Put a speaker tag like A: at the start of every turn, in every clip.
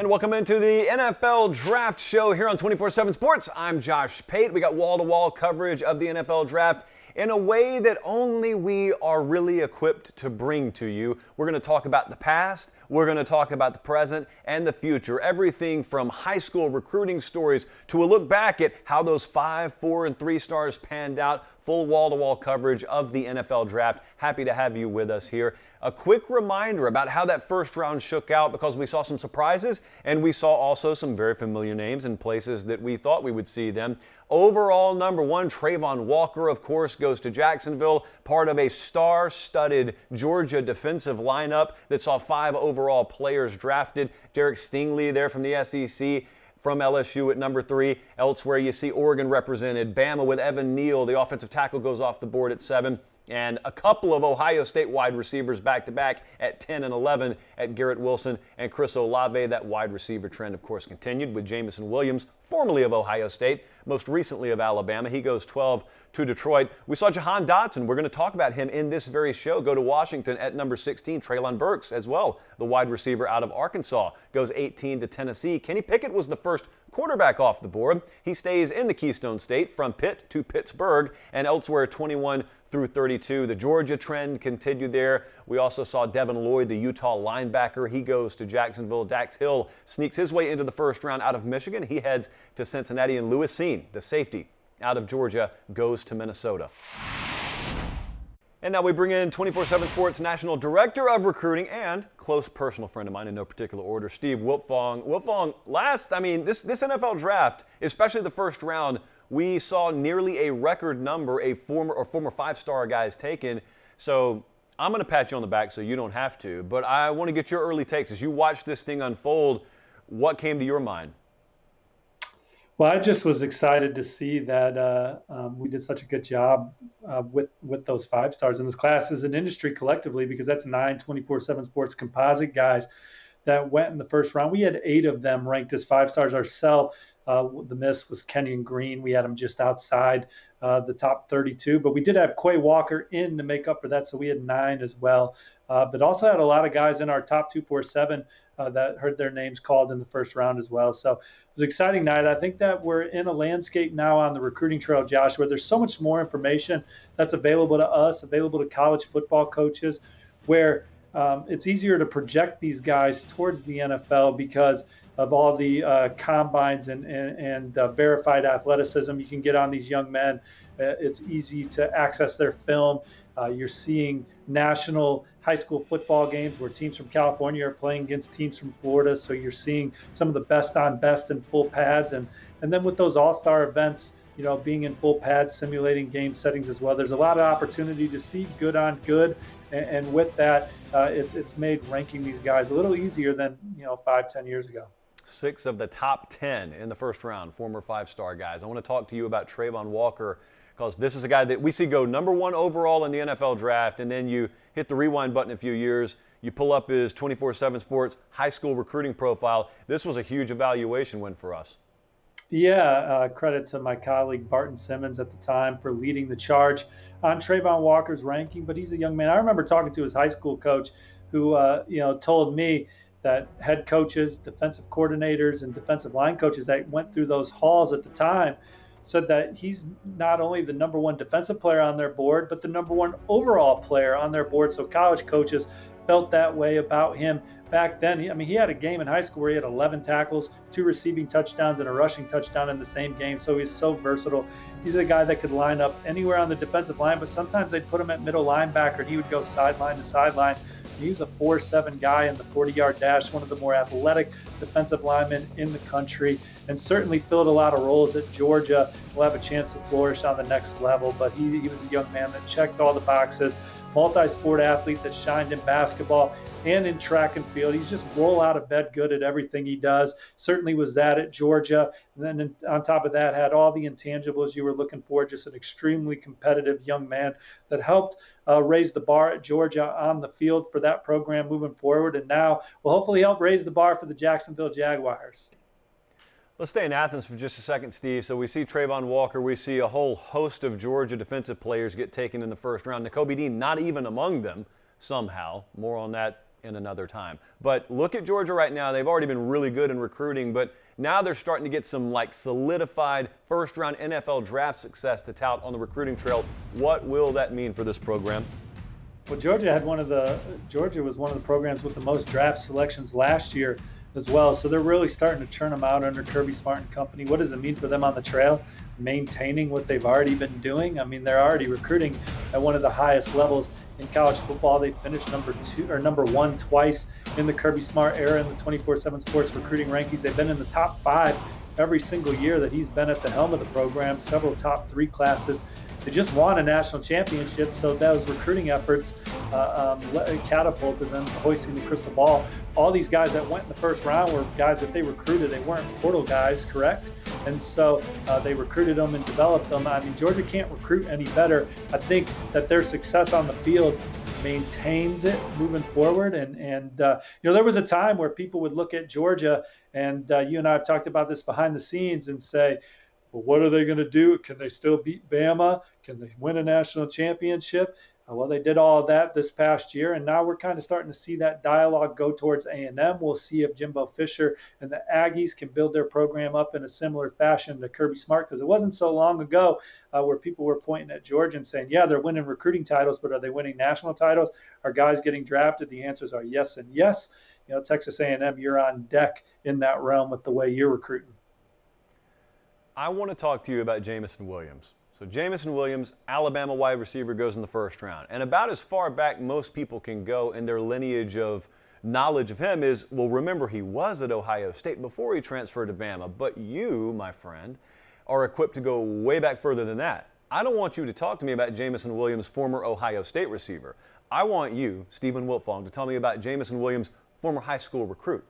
A: And welcome into the NFL Draft Show here on 247 Sports. I'm Josh Pate. We got wall-to-wall coverage of the NFL Draft in a way that only we are really equipped to bring to you. We're going to talk about the past, we're going to talk about the present and the future. Everything from high school recruiting stories to a look back at how those 5, 4, and 3 stars panned out. Full wall-to-wall coverage of the NFL Draft. Happy to have you with us here. A quick reminder about how that first round shook out, because we saw some surprises and we saw also some very familiar names in places that we thought we would see them. Overall, number 1, Travon Walker, of course, goes to Jacksonville, part of a star-studded Georgia defensive lineup that saw 5 overall players drafted. Derek Stingley there from the SEC. From LSU at number 3. Elsewhere, you see Oregon represented. Bama with Evan Neal, the offensive tackle, goes off the board at 7. And a couple of Ohio State wide receivers back-to-back at 10 and 11 at Garrett Wilson and Chris Olave. That wide receiver trend, of course, continued with Jamison Williams, formerly of Ohio State, most recently of Alabama. He goes 12 to Detroit. We saw Jahan Dotson. We're going to talk about him in this very show. Go to Washington at number 16. Treylon Burks as well, the wide receiver out of Arkansas, goes 18 to Tennessee. Kenny Pickett was the first quarterback off the board. He stays in the Keystone State from Pitt to Pittsburgh and elsewhere 21 through 32. The Georgia trend continued there. We also saw Devin Lloyd, the Utah linebacker. He goes to Jacksonville. Dax Hill sneaks his way into the first round out of Michigan. He heads to Cincinnati. And Lewis Cine, the safety out of Georgia, goes to Minnesota. And now we bring in 247 Sports National Director of Recruiting and close personal friend of mine in no particular order, Steve Wiltfong. Wiltfong, this NFL draft, especially the first round, we saw nearly a record number of former 5-star guys taken. So I'm going to pat you on the back so you don't have to, but I want to get your early takes. As you watch this thing unfold, what came to your mind?
B: Well, I just was excited to see that we did such a good job with those 5 stars in this class as an industry collectively, because that's 9 247 Sports composite guys that went in the first round. We had 8 of them ranked as 5 stars ourselves. The miss was Kenyon Green. We had him just outside the top 32, but we did have Quay Walker in to make up for that, so we had 9 as well. But also had a lot of guys in our top 247 that heard their names called in the first round as well. So it was an exciting night. I think that we're in a landscape now on the recruiting trail, Josh, where there's so much more information that's available to us, available to college football coaches, where it's easier to project these guys towards the NFL because of all the combines and verified athleticism you can get on these young men. It's easy to access their film. You're seeing national high school football games where teams from California are playing against teams from Florida. So you're seeing some of the best on best in full pads. And then with those all-star events, being in full pads, simulating game settings as well. There's a lot of opportunity to see good on good. And with that, it's made ranking these guys a little easier than, 5-10 years ago.
A: 6 of the top 10 in the first round, former 5-star guys. I want to talk to you about Travon Walker, because this is a guy that we see go number 1 overall in the NFL draft, and then you hit the rewind button a few years, you pull up his 247 Sports high school recruiting profile. This was a huge evaluation win for us.
B: Yeah, credit to my colleague Barton Simmons at the time for leading the charge on Travon Walker's ranking, but he's a young man. I remember talking to his high school coach who, told me that head coaches, defensive coordinators, and defensive line coaches that went through those halls at the time said that he's not only the number 1 defensive player on their board, but the number 1 overall player on their board. So college coaches felt that way about him back then. He had a game in high school where he had 11 tackles, 2 receiving touchdowns, and a rushing touchdown in the same game. So he's so versatile. He's a guy that could line up anywhere on the defensive line, but sometimes they'd put him at middle linebacker, and he would go sideline to sideline. He was a 4.7 guy in the 40-yard dash, one of the more athletic defensive linemen in the country, and certainly filled a lot of roles at Georgia. Will have a chance to flourish on the next level, but he was a young man that checked all the boxes. Multi-sport athlete that shined in basketball and in track and field. He's just roll out of bed good at everything he does. Certainly was that at Georgia. And then on top of that, had all the intangibles you were looking for. Just an extremely competitive young man that helped raise the bar at Georgia on the field for that program moving forward. And now will hopefully help raise the bar for the Jacksonville Jaguars.
A: Let's stay in Athens for just a second, Steve. So we see Travon Walker. We see a whole host of Georgia defensive players get taken in the first round. Nakobe Dean not even among them somehow. More on that in another time. But look at Georgia right now. They've already been really good in recruiting, but now they're starting to get some solidified first-round NFL draft success to tout on the recruiting trail. What will that mean for this program?
B: Well, Georgia was one of the programs with the most draft selections last year as well. So they're really starting to churn them out under Kirby Smart and company. What does it mean for them on the trail? Maintaining what they've already been doing. I mean, they're already recruiting at one of the highest levels in college football. They finished number one twice in the Kirby Smart era in the 247 Sports recruiting rankings. They've been in the top 5 every single year that he's been at the helm of the program, several top 3 classes. They just won a national championship, so those recruiting efforts catapulted them to hoisting the crystal ball. All these guys that went in the first round were guys that they recruited. They weren't portal guys, correct? And so they recruited them and developed them. I mean, Georgia can't recruit any better. I think that their success on the field maintains it moving forward. And there was a time where people would look at Georgia, and you and I have talked about this behind the scenes, and say, well, what are they going to do? Can they still beat Bama? Can they win a national championship? Well, they did all of that this past year, and now we're kind of starting to see that dialogue go towards A&M. We'll see if Jimbo Fisher and the Aggies can build their program up in a similar fashion to Kirby Smart, because it wasn't so long ago where people were pointing at Georgia and saying, yeah, they're winning recruiting titles, but are they winning national titles? Are guys getting drafted? The answers are yes and yes. Texas A&M, you're on deck in that realm with the way you're recruiting.
A: I want to talk to you about Jamison Williams. So Jamison Williams, Alabama wide receiver, goes in the first round. And about as far back most people can go in their lineage of knowledge of him is, well, remember, he was at Ohio State before he transferred to Bama. But you, my friend, are equipped to go way back further than that. I don't want you to talk to me about Jamison Williams, former Ohio State receiver. I want you, Stephen Wiltfong, to tell me about Jamison Williams, former high school recruit.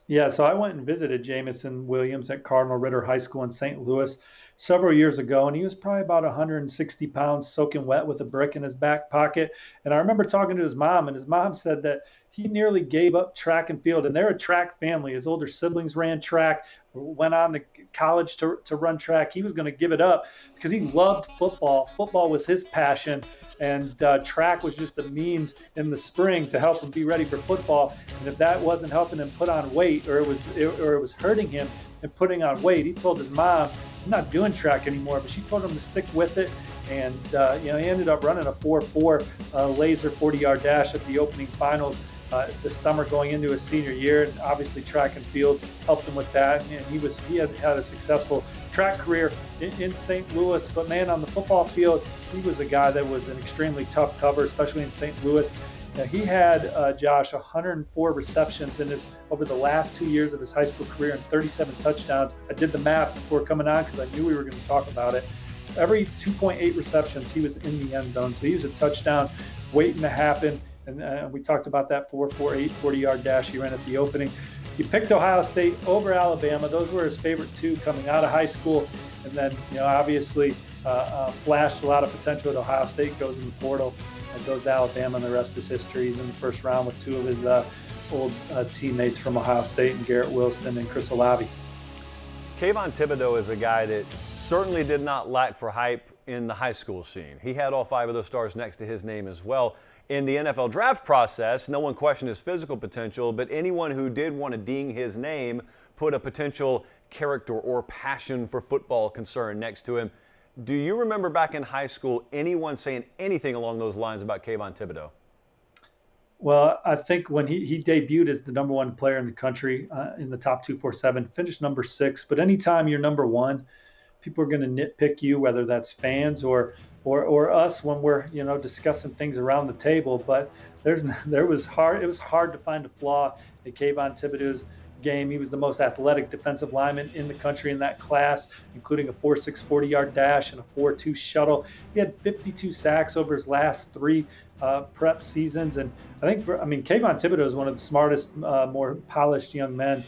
B: Yeah, so I went and visited Jamison Williams at Cardinal Ritter High School in St. Louis several years ago, and he was probably about 160 pounds, soaking wet with a brick in his back pocket. And I remember talking to his mom, and his mom said that he nearly gave up track and field. And they're a track family. His older siblings ran track, went on to college to run track. He was going to give it up because he loved football. Football was his passion. And track was just a means in the spring to help him be ready for football. And if that wasn't helping him put on weight, or it was hurting him and putting on weight, he told his mom, I'm not doing track anymore. But she told him to stick with it. And he ended up running a 4.4 laser 40-yard dash at the opening finals this summer going into his senior year. And obviously track and field helped him with that. And he had a successful track career in St. Louis. But man, on the football field, he was a guy that was an extremely tough cover, especially in St. Louis. He had, Josh, 104 receptions over the last 2 years of his high school career and 37 touchdowns. I did the math before coming on because I knew we were going to talk about it. Every 2.8 receptions, he was in the end zone. So he was a touchdown waiting to happen. And we talked about that 4.48 40-yard dash he ran at the opening. He picked Ohio State over Alabama. Those were his favorite two coming out of high school. And then, obviously flashed a lot of potential at Ohio State, goes in the portal, and goes to Alabama, and the rest is history. He's in the first round with two of his old teammates from Ohio State, and Garrett Wilson and Chris Olave.
A: Kayvon Thibodeaux is a guy that certainly did not lack for hype in the high school scene. He had all 5 of those stars next to his name as well. In the NFL draft process, no one questioned his physical potential, but anyone who did want to ding his name put a potential character or passion for football concern next to him. Do you remember back in high school anyone saying anything along those lines about Kayvon Thibodeaux?
B: Well, I think when he debuted as the number 1 player in the country in the top 247, finished number 6. But anytime you're number 1, people are going to nitpick you, whether that's fans or us when we're discussing things around the table. But it was hard to find a flaw at Kayvon Thibodeaux's game. He was the most athletic defensive lineman in the country in that class, including a 4.6 40-yard dash and a 4.2 shuttle. He had 52 sacks over his last 3 prep seasons. And I think Kayvon Thibodeaux is one of the smartest, more polished young men,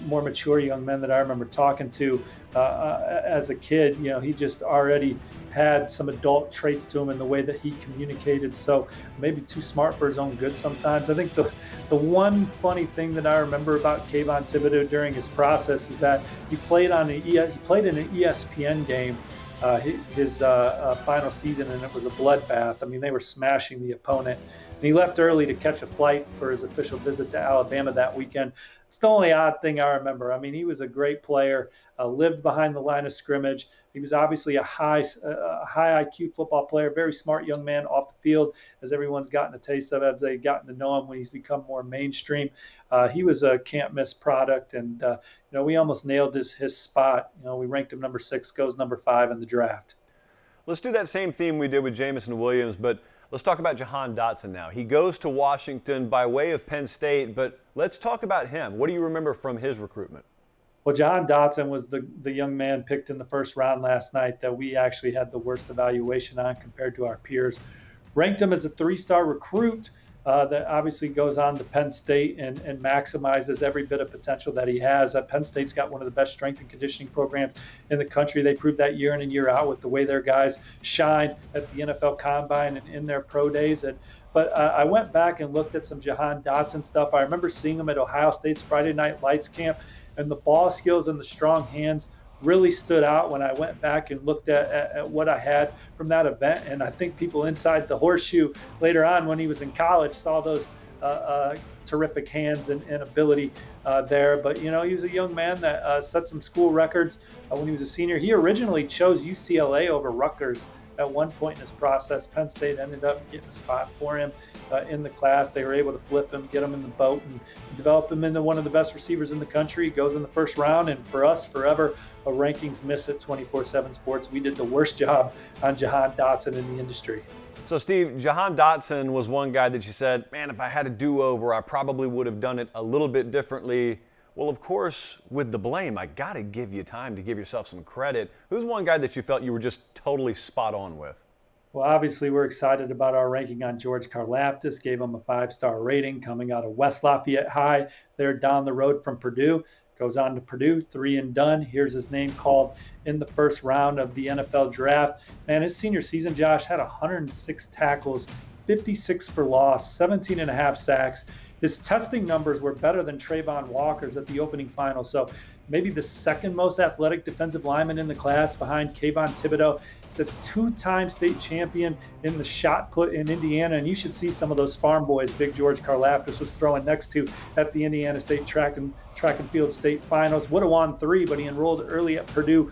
B: more mature young men that I remember talking to as a kid. He just already had some adult traits to him in the way that he communicated. So maybe too smart for his own good sometimes. I think the one funny thing that I remember about Kayvon Thibodeaux during his process is that he played in an ESPN game his final season, and it was a bloodbath. I mean, they were smashing the opponent. And he left early to catch a flight for his official visit to Alabama that weekend. It's the only odd thing I remember. I mean, he was a great player, lived behind the line of scrimmage. He was obviously a high IQ football player, very smart young man off the field, as everyone's gotten a taste of as they've gotten to know him when he's become more mainstream. He was a can't miss product, and we almost nailed his spot. We ranked him number 6, goes number 5 in the draft.
A: Let's do that same theme we did with Jamison Williams, but let's talk about Jahan Dotson now. He goes to Washington by way of Penn State, but let's talk about him. What do you remember from his recruitment?
B: Well, Jahan Dotson was the young man picked in the first round last night that we actually had the worst evaluation on compared to our peers. Ranked him as a 3-star recruit that obviously goes on to Penn State and maximizes every bit of potential that he has. Penn State's got one of the best strength and conditioning programs in the country. They proved that year in and year out with the way their guys shine at the NFL Combine and in their pro days. But I went back and looked at some Jahan Dotson stuff. I remember seeing him at Ohio State's Friday Night Lights camp, and the ball skills and the strong hands really stood out when I went back and looked at what I had from that event. And I think people inside the horseshoe later on when he was in college saw those terrific hands and ability there. But, he was a young man that set some school records when he was a senior. He originally chose UCLA over Rutgers at one point in his process. Penn State ended up getting a spot for him in the class. They were able to flip him, get him in the boat, and develop him into one of the best receivers in the country. He goes in the first round, and for us, forever, a rankings miss at 247 Sports. We did the worst job on Jahan Dotson in the industry.
A: So, Steve, Jahan Dotson was one guy that you said, man, if I had a do-over, I probably would have done it a little bit differently. Well, of course, with the blame, I got to give you time to give yourself some credit. Who's one guy that you felt you were just totally spot on with?
B: Well, obviously, we're excited about our ranking on George Karlaftis. Gave him a 5-star rating coming out of West Lafayette High. They're down the road from Purdue. Goes on to Purdue, 3 and done. Here's his name called in the first round of the NFL draft. Man, his senior season, Josh, had 106 tackles, 56 for loss, 17 and a half sacks. His testing numbers were better than Kayvon Walker's at the opening final. So maybe the second most athletic defensive lineman in the class behind Kayvon Thibodeaux. He's a 2-time state champion in the shot put in Indiana. And you should see some of those farm boys Big George Karlaftis was throwing next to at the Indiana State track and field state finals. Would have won 3, but he enrolled early at Purdue.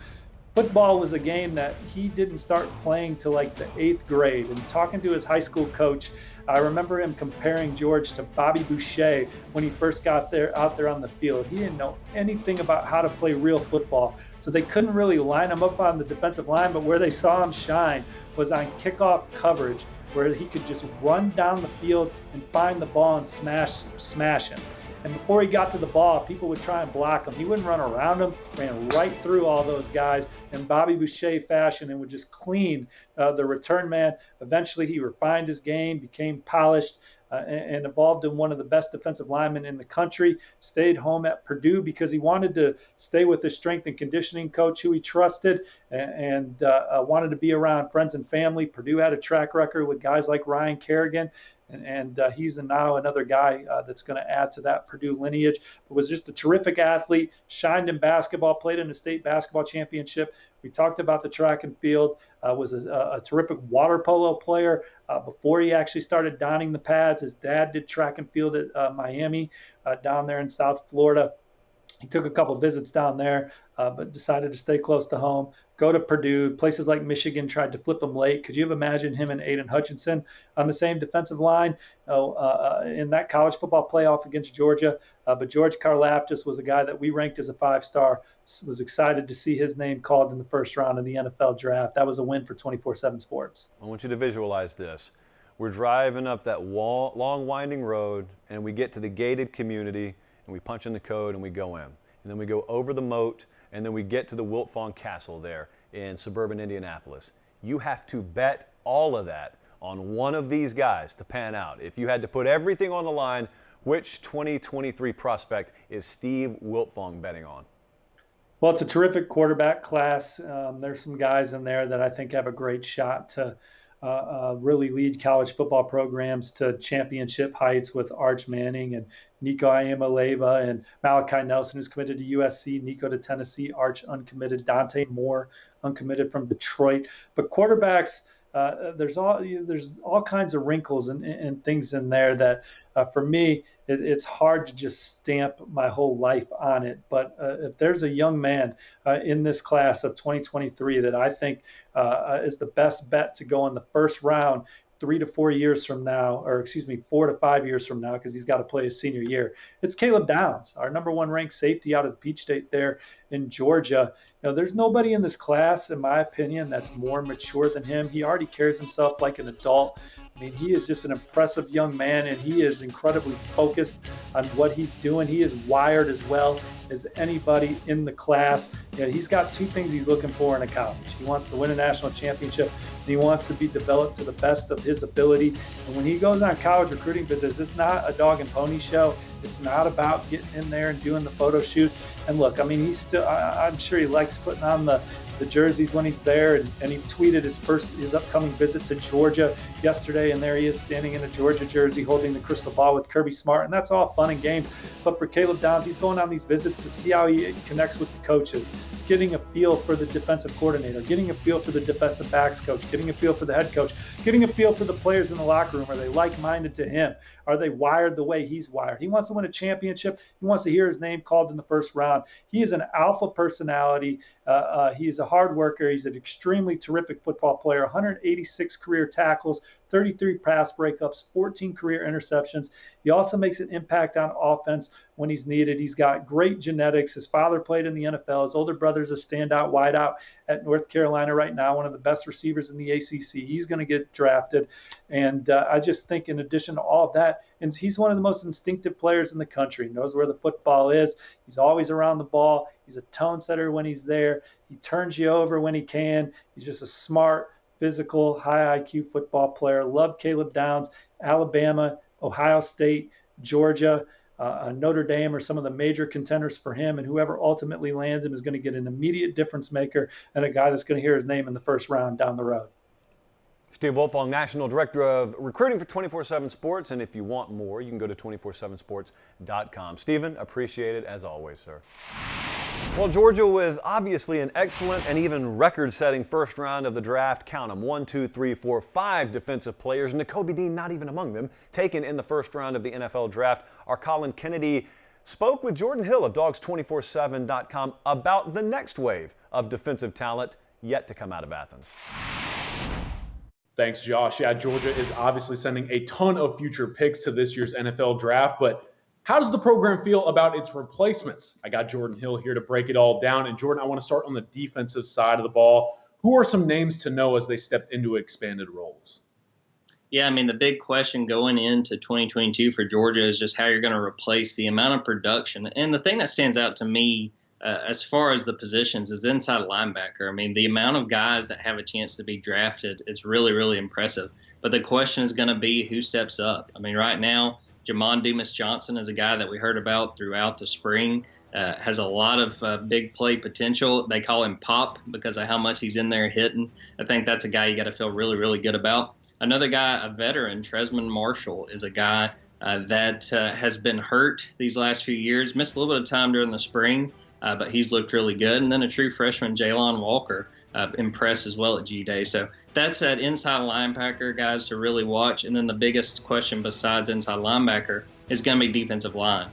B: Football was a game that he didn't start playing till like the 8th grade. And talking to his high school coach, I remember him comparing George to Bobby Boucher when he first got out there on the field. He didn't know anything about how to play real football. So they couldn't really line him up on the defensive line, but where they saw him shine was on kickoff coverage, where he could just run down the field and find the ball and smash him. And before he got to the ball, people would try and block him. He wouldn't run around him, ran right through all those guys in Bobby Boucher fashion and would just clean the return man. Eventually, he refined his game, became polished, and evolved in one of the best defensive linemen in the country. Stayed home at Purdue because he wanted to stay with his strength and conditioning coach who he trusted and wanted to be around friends and family. Purdue had a track record with guys like Ryan Kerrigan. And he's now another guy that's going to add to that Purdue lineage. But was just a terrific athlete, shined in basketball, played in a state basketball championship. We talked about the track and field, was a terrific water polo player before he actually started donning the pads. His dad did track and field at Miami down there in South Florida. He took a couple visits down there, but decided to stay close to home, go to Purdue. Places like Michigan tried to flip him late. Could you have imagined him and Aiden Hutchinson on the same defensive line in that college football playoff against Georgia? But George Karlaftis was a guy that we ranked as a 5-star. Was excited to see his name called in the first round of the NFL draft. That was a win for 247 Sports.
A: I want you to visualize this. We're driving up that long winding road, and we get to the gated community, and we punch in the code and we go in. And then we go over the moat, and then we get to the Wiltfong Castle there in suburban Indianapolis. You have to bet all of that on one of these guys to pan out. If you had to put everything on the line, which 2023 prospect is Steve Wiltfong betting on?
B: Well, it's a terrific quarterback class. There's some guys in there that I think have a great shot to really lead college football programs to championship heights with Arch Manning and Nico Iamaleava and Malachi Nelson, who's committed to USC, Nico to Tennessee, Arch uncommitted, Dante Moore uncommitted from Detroit. But quarterbacks there's all kinds of wrinkles and things in there that for me it's hard to just stamp my whole life on it. But if there's a young man in this class of 2023 that I think is the best bet to go in the first round 3 to 4 years from now, or excuse me, 4 to 5 years from now, because he's got to play his senior year, it's Caleb Downs, our number one ranked safety out of the Peach State there in Georgia. There's nobody in this class, in my opinion, that's more mature than him. He already carries himself like an adult. I mean, he is just an impressive young man, and he is incredibly focused on what he's doing. He is wired as well as anybody in the class. He's got two things he's looking for in a college. He wants to win a national championship, and he wants to be developed to the best of his ability. And when he goes on college recruiting visits, it's not a dog and pony show. It's not about getting in there and doing the photo shoot. And look, I mean, I'm sure he likes putting on the jerseys when he's there, and he tweeted his upcoming visit to Georgia yesterday, and there he is standing in a Georgia jersey holding the crystal ball with Kirby Smart, and that's all fun and games. But for Caleb Downs, he's going on these visits to see how he connects with the coaches, getting a feel for the defensive coordinator, getting a feel for the defensive backs coach, getting a feel for the head coach, getting a feel for the players in the locker room. Are they like-minded to him? Are they wired the way he's wired? He wants to win a championship. He wants to hear his name called in the first round. He is an alpha personality. He's a hard worker. He's an extremely terrific football player. 186 career tackles, 33 pass breakups, 14 career interceptions. He also makes an impact on offense when he's needed. He's got great genetics. His father played in the NFL. His older brother's a standout wideout at North Carolina right now, one of the best receivers in the ACC. He's going to get drafted. And I just think in addition to all of that, and he's one of the most instinctive players in the country. He knows where the football is. He's always around the ball. He's a tone setter when he's there. He turns you over when he can. He's just a smart, physical, high IQ football player. Love Caleb Downs. Alabama, Ohio State, Georgia, Notre Dame are some of the major contenders for him, and whoever ultimately lands him is going to get an immediate difference maker and a guy that's going to hear his name in the first round down the road.
A: Steve Wiltfong, National Director of Recruiting for 247 Sports, and if you want more, you can go to 247sports.com. Stephen, appreciate it as always, sir. Well, Georgia with obviously an excellent and even record-setting first round of the draft. Count them, 1, 2, 3, 4, 5 defensive players. Nakobe Dean not even among them, taken in the first round of the NFL draft. Our Colin Kennedy spoke with Jordan Hill of Dogs247.com about the next wave of defensive talent yet to come out of Athens.
C: Thanks, Josh. Yeah, Georgia is obviously sending a ton of future picks to this year's NFL draft, but how does the program feel about its replacements? I got Jordan Hill here to break it all down. And Jordan, I want to start on the defensive side of the ball. Who are some names to know as they step into expanded roles?
D: Yeah, I mean, the big question going into 2022 for Georgia is just how you're going to replace the amount of production. And the thing that stands out to me as far as the positions is inside linebacker. I mean, the amount of guys that have a chance to be drafted is really, really impressive. But the question is going to be who steps up. I mean, right now, Jahan Dotson is a guy that we heard about throughout the spring, has a lot of big play potential. They call him Pop because of how much he's in there hitting. I think that's a guy you got to feel really, really good about. Another guy, a veteran, Tresman Marshall, is a guy that has been hurt these last few years, missed a little bit of time during the spring, but he's looked really good. And then a true freshman, Jalon Walker, impressed as well at G-Day. So that's that inside linebacker, guys, to really watch. And then the biggest question besides inside linebacker is going to be defensive line.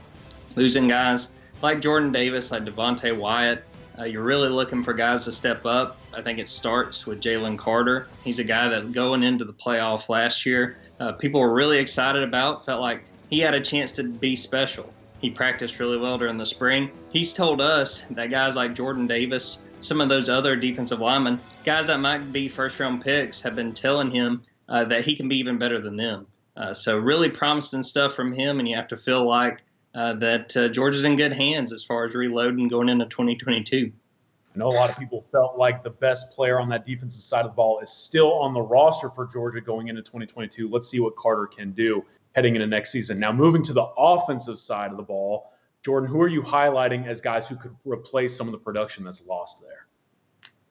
D: Losing guys like Jordan Davis, like Devontae Wyatt, you're really looking for guys to step up. I think it starts with Jalen Carter. He's a guy that going into the playoff last year, people were really excited about, felt like he had a chance to be special. He practiced really well during the spring. He's told us that guys like Jordan Davis, some of those other defensive linemen, guys that might be first-round picks, have been telling him that he can be even better than them. So really promising stuff from him, and you have to feel like that Georgia's in good hands as far as reloading going into 2022.
C: I know a lot of people felt like the best player on that defensive side of the ball is still on the roster for Georgia going into 2022. Let's see what Carter can do heading into next season. Now, moving to the offensive side of the ball, Jordan, who are you highlighting as guys who could replace some of the production that's lost there?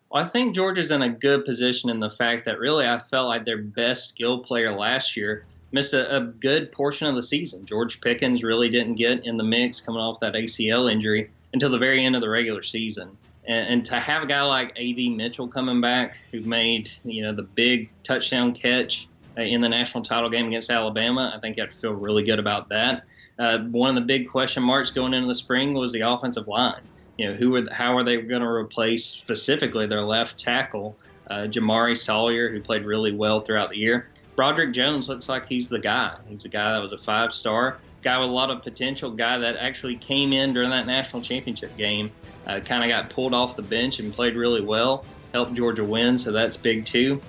D: Well, I think Georgia's in a good position in the fact that really I felt like their best skill player last year missed a good portion of the season. George Pickens really didn't get in the mix coming off that ACL injury until the very end of the regular season. And to have a guy like A.D. Mitchell coming back, who made, the big touchdown catch in the national title game against Alabama, I think you have to feel really good about that. One of the big question marks going into the spring was the offensive line. How are they going to replace specifically their left tackle, Jamari Sawyer, who played really well throughout the year. Broderick Jones looks like he's the guy. He's the guy that was a 5-star, guy with a lot of potential, guy that actually came in during that national championship game, kind of got pulled off the bench and played really well, helped Georgia win, so that's big too.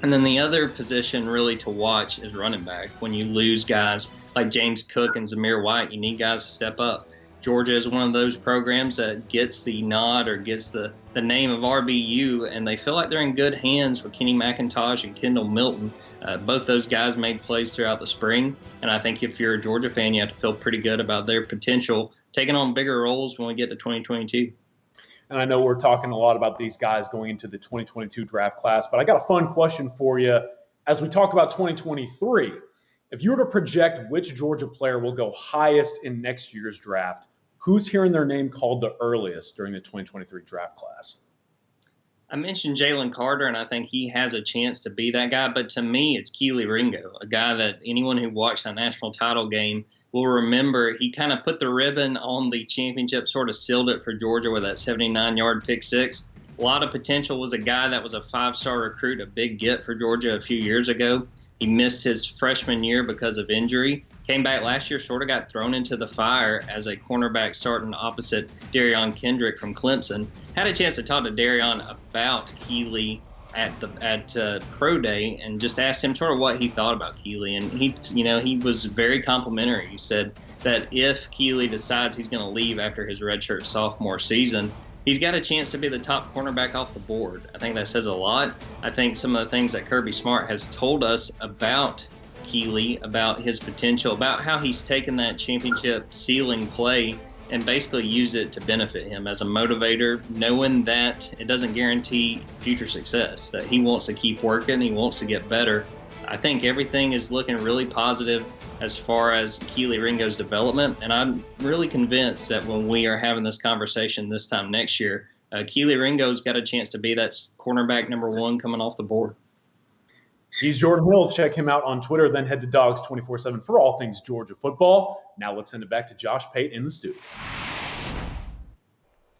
D: And then the other position really to watch is running back. When you lose guys like James Cook and Zamir White, you need guys to step up. Georgia is one of those programs that gets the nod or gets the name of RBU, and they feel like they're in good hands with Kenny McIntosh and Kendall Milton. Both those guys made plays throughout the spring, and I think if you're a Georgia fan, you have to feel pretty good about their potential taking on bigger roles when we get to 2022.
C: And I know we're talking a lot about these guys going into the 2022 draft class, but I got a fun question for you as we talk about 2023. If you were to project which Georgia player will go highest in next year's draft, who's hearing their name called the earliest during the 2023 draft class?
D: I mentioned Jalen Carter, and I think he has a chance to be that guy. But to me, it's Kelee Ringo, a guy that anyone who watched that national title game will remember. He kind of put the ribbon on the championship, sort of sealed it for Georgia with that 79-yard pick six. A lot of potential. Was a guy that was a 5-star recruit, a big get for Georgia a few years ago. He missed his freshman year because of injury. Came back last year, sort of got thrown into the fire as a cornerback starting opposite Darion Kendrick from Clemson. Had a chance to talk to Darion about Kelee at Pro Day and just asked him sort of what he thought about Kelee. And he was very complimentary. He said that if Kelee decides he's going to leave after his redshirt sophomore season, he's got a chance to be the top cornerback off the board. I think that says a lot. I think some of the things that Kirby Smart has told us about Kelee, about his potential, about how he's taken that championship ceiling play and basically used it to benefit him as a motivator, knowing that it doesn't guarantee future success, that he wants to keep working, he wants to get better. I think everything is looking really positive as far as Kelee Ringo's development, and I'm really convinced that when we are having this conversation this time next year, Kelee Ringo's got a chance to be that cornerback number one coming off the board.
C: He's Jordan Hill. Check him out on Twitter, then head to Dogs 247 for all things Georgia football. Now let's send it back to Josh Pate in the studio.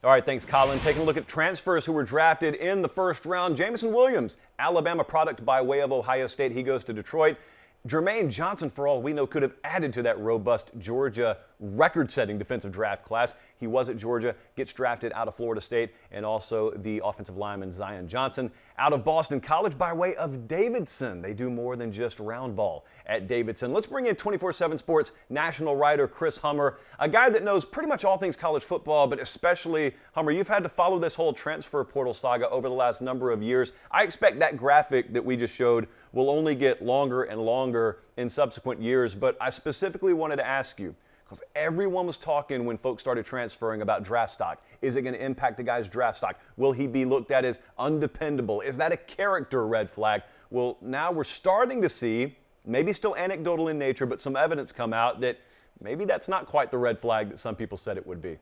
A: All right, thanks, Colin. Taking a look at transfers who were drafted in the first round. Jamison Williams, Alabama product by way of Ohio State. He goes to Detroit. Jermaine Johnson, for all we know, could have added to that robust Georgia record-setting defensive draft class. He was at Georgia, gets drafted out of Florida State, and also the offensive lineman Zion Johnson out of Boston College by way of Davidson. They do more than just round ball at Davidson. Let's bring in 247 Sports national writer Chris Hummer, a guy that knows pretty much all things college football, but especially, Hummer, you've had to follow this whole transfer portal saga over the last number of years. I expect that graphic that we just showed will only get longer and longer in subsequent years, but I specifically wanted to ask you, because everyone was talking when folks started transferring about draft stock. Is it going to impact a guy's draft stock? Will he be looked at as undependable? Is that a character red flag? Well, now we're starting to see, maybe still anecdotal in nature, but some evidence come out that maybe that's not quite the red flag that some people said it would be.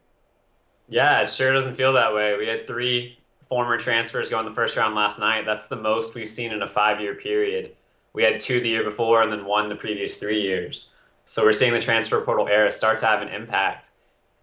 E: Yeah, it sure doesn't feel that way. We had 3 former transfers go in the first round last night. That's the most we've seen in a 5-year period. We had 2 the year before and then 1 the previous 3 years. So we're seeing the transfer portal era start to have an impact.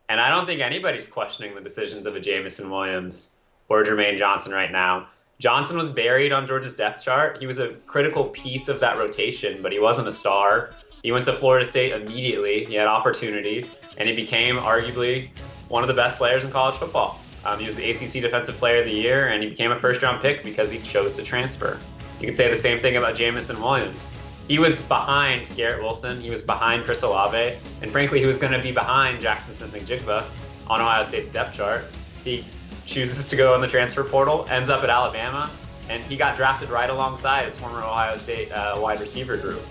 E: And I don't think anybody's questioning the decisions of a Jamison Williams or Jermaine Johnson right now. Johnson was buried on Georgia's depth chart. He was a critical piece of that rotation, but he wasn't a star. He went to Florida State immediately. He had opportunity, and he became arguably one of the best players in college football. He was the ACC Defensive Player of the Year, and he became a first-round pick because he chose to transfer. You could say the same thing about Jamison Williams. He was behind Garrett Wilson. He was behind Chris Olave. And frankly, he was going to be behind Jackson Smith-Njigba on Ohio State's depth chart. He chooses to go in the transfer portal, ends up at Alabama, and he got drafted right alongside his former Ohio State wide receiver group.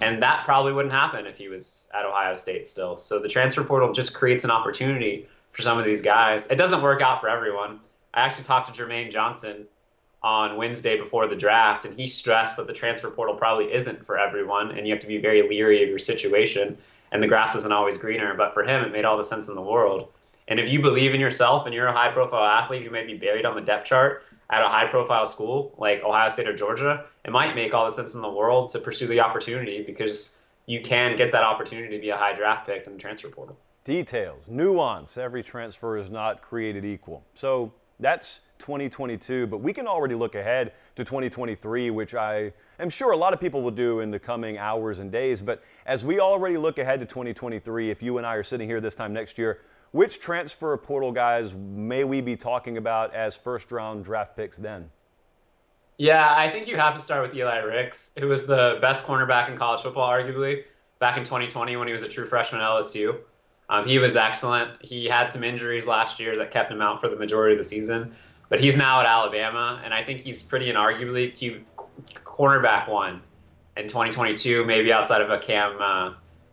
E: And that probably wouldn't happen if he was at Ohio State still. So the transfer portal just creates an opportunity for some of these guys. It doesn't work out for everyone. I actually talked to Jermaine Johnson on Wednesday before the draft, and he stressed that the transfer portal probably isn't for everyone, and you have to be very leery of your situation, and the grass isn't always greener. But for him, it made all the sense in the world. And if you believe in yourself and you're a high-profile athlete who may be buried on the depth chart at a high-profile school like Ohio State or Georgia, it might make all the sense in the world to pursue the opportunity, because you can get that opportunity to be a high draft pick in the transfer portal.
A: Details, nuance. Every transfer is not created equal. So that's 2022, but we can already look ahead to 2023, which I am sure a lot of people will do in the coming hours and days. But as we already look ahead to 2023, if you and I are sitting here this time next year, which transfer portal guys may we be talking about as first-round draft picks then?
E: Yeah, I think you have to start with Eli Ricks, who was the best cornerback in college football, arguably, back in 2020 when he was a true freshman at LSU. He was excellent. He had some injuries last year that kept him out for the majority of the season, but he's now at Alabama, and I think he's pretty inarguably cornerback one in 2022, maybe outside of a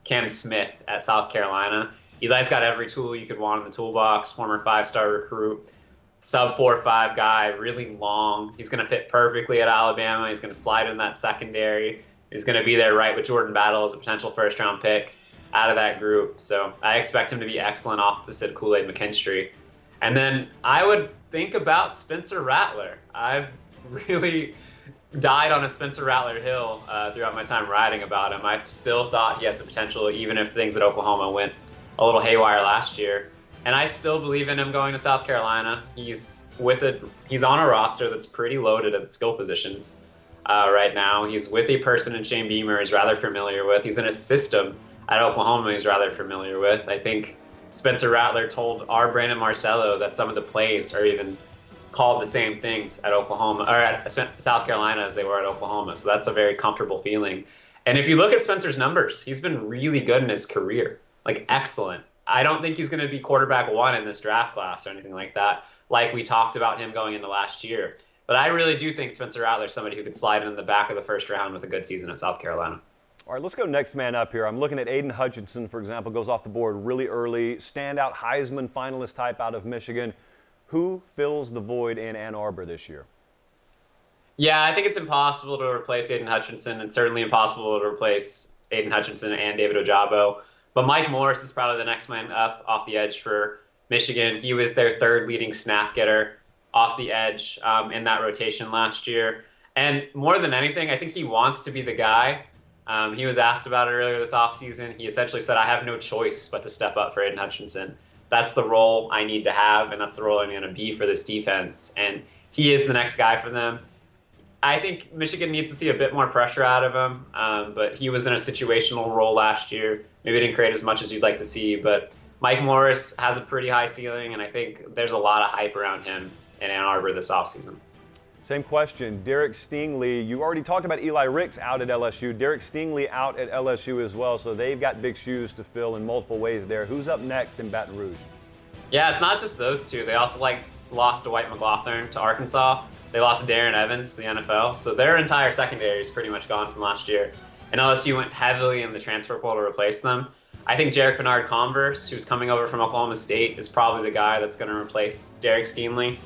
E: Cam Smith at South Carolina. Eli's got every tool you could want in the toolbox, former 5-star recruit, sub 4.5 guy, really long. He's going to fit perfectly at Alabama. He's going to slide in that secondary. He's going to be there right with Jordan Battle as a potential first-round pick out of that group. So I expect him to be excellent opposite Kool-Aid McKinstry. And then I would think about Spencer Rattler. I've really died on a Spencer Rattler hill throughout my time writing about him. I've still thought he has the potential, even if things at Oklahoma went a little haywire last year. And I still believe in him going to South Carolina. He's on a roster that's pretty loaded at the skill positions right now. He's with a person in Shane Beamer he's rather familiar with. He's in a system at Oklahoma he's rather familiar with. I think Spencer Rattler told our Brandon Marcello that some of the plays are even called the same things at Oklahoma or at South Carolina as they were at Oklahoma. So that's a very comfortable feeling. And if you look at Spencer's numbers, he's been really good in his career, like excellent. I don't think he's going to be quarterback one in this draft class or anything like that, like we talked about him going into last year. But I really do think Spencer Rattler is somebody who could slide in the back of the first round with a good season at South Carolina.
A: All right, let's go next man up here. I'm looking at Aiden Hutchinson, for example, goes off the board really early. Standout Heisman finalist type out of Michigan. Who fills the void in Ann Arbor this year?
E: Yeah, I think it's impossible to replace Aiden Hutchinson, and certainly impossible to replace Aiden Hutchinson and David Ojabo. But Mike Morris is probably the next man up off the edge for Michigan. He was their third leading snap getter off the edge in that rotation last year. And more than anything, I think he wants to be the guy. He was asked about it earlier this offseason. He essentially said, I have no choice but to step up for Aiden Hutchinson. That's the role I need to have, and that's the role I'm going to be for this defense. And he is the next guy for them. I think Michigan needs to see a bit more pressure out of him, but he was in a situational role last year. Maybe didn't create as much as you'd like to see, but Mike Morris has a pretty high ceiling, and I think there's a lot of hype around him in Ann Arbor this offseason.
A: Same question. Derek Stingley, you already talked about Eli Ricks out at LSU. Derek Stingley out at LSU as well, so they've got big shoes to fill in multiple ways there. Who's up next in Baton Rouge? Yeah,
E: it's not just those two. They also lost Dwight McLaughlin to Arkansas. They lost Darren Evans to the NFL, so their entire secondary is pretty much gone from last year. And LSU went heavily in the transfer portal to replace them. I think Jarek Bernard-Converse, who's coming over from Oklahoma State, is probably the guy that's going to replace Derek Stingley.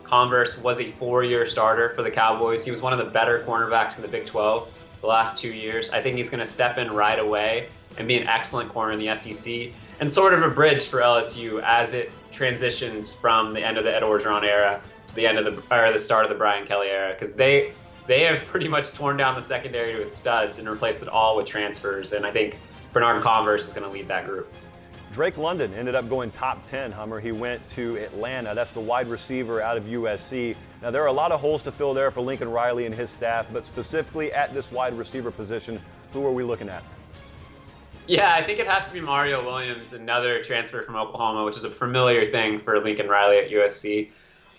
E: Converse was a 4-year starter for the Cowboys. He was one of the better cornerbacks in the Big 12 the last 2 years. I think he's going to step in right away and be an excellent corner in the SEC and sort of a bridge for LSU as it transitions from the end of the Ed Orgeron era to the end of the start of the Brian Kelly era, because they have pretty much torn down the secondary to its studs and replaced it all with transfers. And I think Bernard Converse is going to lead that group.
A: Drake London ended up going top 10, Hummer. He went to Atlanta. That's the wide receiver out of USC. Now, there are a lot of holes to fill there for Lincoln Riley and his staff, but specifically at this wide receiver position, who are we looking at?
E: Yeah, I think it has to be Mario Williams, another transfer from Oklahoma, which is a familiar thing for Lincoln Riley at USC.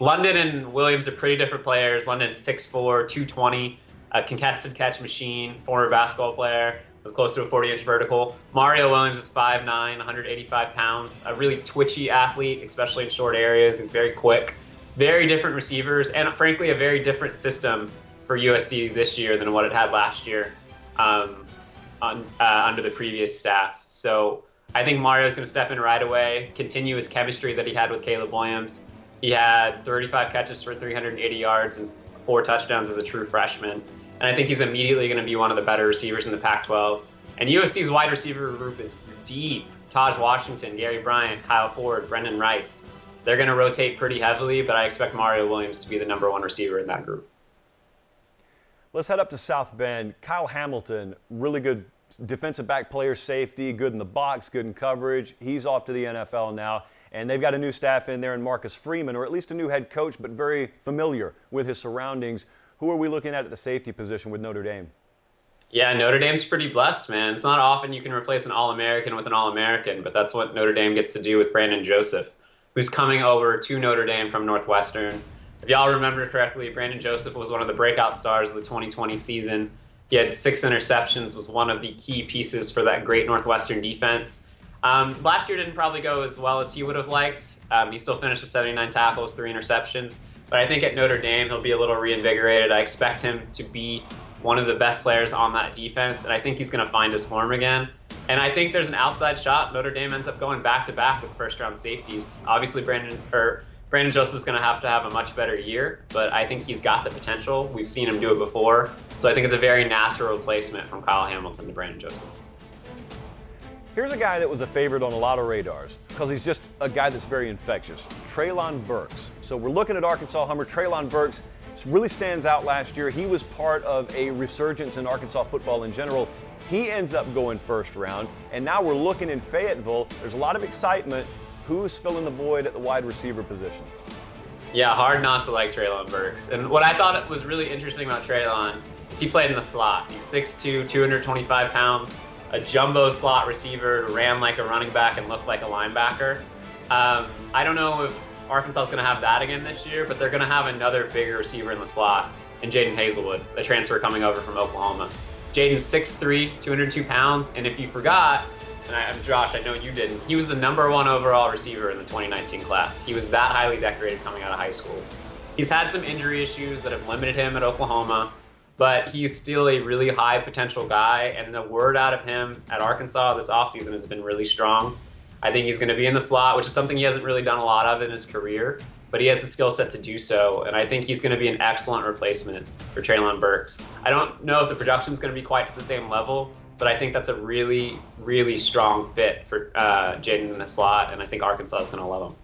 E: London and Williams are pretty different players. London's 6'4", 220, a contested catch machine, former basketball player with close to a 40-inch vertical. Mario Williams is 5'9", 185 pounds, a really twitchy athlete, especially in short areas. He's very quick. Very different receivers, and frankly, a very different system for USC this year than what it had last year under the previous staff. So I think Mario's going to step in right away, continue his chemistry that he had with Caleb Williams. He had 35 catches for 380 yards and 4 touchdowns as a true freshman. And I think he's immediately going to be one of the better receivers in the Pac-12. And USC's wide receiver group is deep. Taj Washington, Gary Bryant, Kyle Ford, Brendan Rice. They're going to rotate pretty heavily, but I expect Mario Williams to be the #1 receiver in that group.
A: Let's head up to South Bend. Kyle Hamilton, really good defensive back player, safety, good in the box, good in coverage. He's off to the NFL now, and they've got a new staff in there in Marcus Freeman, or at least a new head coach, but very familiar with his surroundings. Who are we looking at the safety position with Notre Dame?
E: Yeah, Notre Dame's pretty blessed, man. It's not often you can replace an All-American with an All-American, but that's what Notre Dame gets to do with Brandon Joseph, who's coming over to Notre Dame from Northwestern. If y'all remember correctly, Brandon Joseph was one of the breakout stars of the 2020 season. He had 6 interceptions, was one of the key pieces for that great Northwestern defense. Last year didn't probably go as well as he would have liked. He still finished with 79 tackles, 3 interceptions. But I think at Notre Dame, he'll be a little reinvigorated. I expect him to be one of the best players on that defense, and I think he's going to find his form again. And I think there's an outside shot. Notre Dame ends up going back-to-back with first-round safeties. Obviously, Brandon Joseph's going to have a much better year, but I think he's got the potential. We've seen him do it before. So I think it's a very natural replacement from Kyle Hamilton to Brandon Joseph.
A: Here's a guy that was a favorite on a lot of radars because he's just a guy that's very infectious. Treylon Burks. So we're looking at Arkansas Hummer. Treylon Burks really stands out last year. He was part of a resurgence in Arkansas football in general. He ends up going first round, and now we're looking in Fayetteville. There's a lot of excitement. Who's filling the void at the wide receiver position?
E: Yeah, hard not to like Treylon Burks. And what I thought was really interesting about Treylon is he played in the slot. He's 6'2", 225 pounds, a jumbo slot receiver, ran like a running back and looked like a linebacker. I don't know if Arkansas is going to have that again this year, but they're going to have another bigger receiver in the slot in Jaden Hazelwood, a transfer coming over from Oklahoma. Jaden's 6'3", 202 pounds, and if you forgot, and Josh, I know you didn't, he was the #1 overall receiver in the 2019 class. He was that highly decorated coming out of high school. He's had some injury issues that have limited him at Oklahoma, but he's still a really high potential guy, and the word out of him at Arkansas this offseason has been really strong. I think he's going to be in the slot, which is something he hasn't really done a lot of in his career, but he has the skill set to do so, and I think he's going to be an excellent replacement for Treylon Burks. I don't know if the production's going to be quite to the same level, but I think that's a really, really strong fit for Jaden in the slot, and I think Arkansas is going to love him.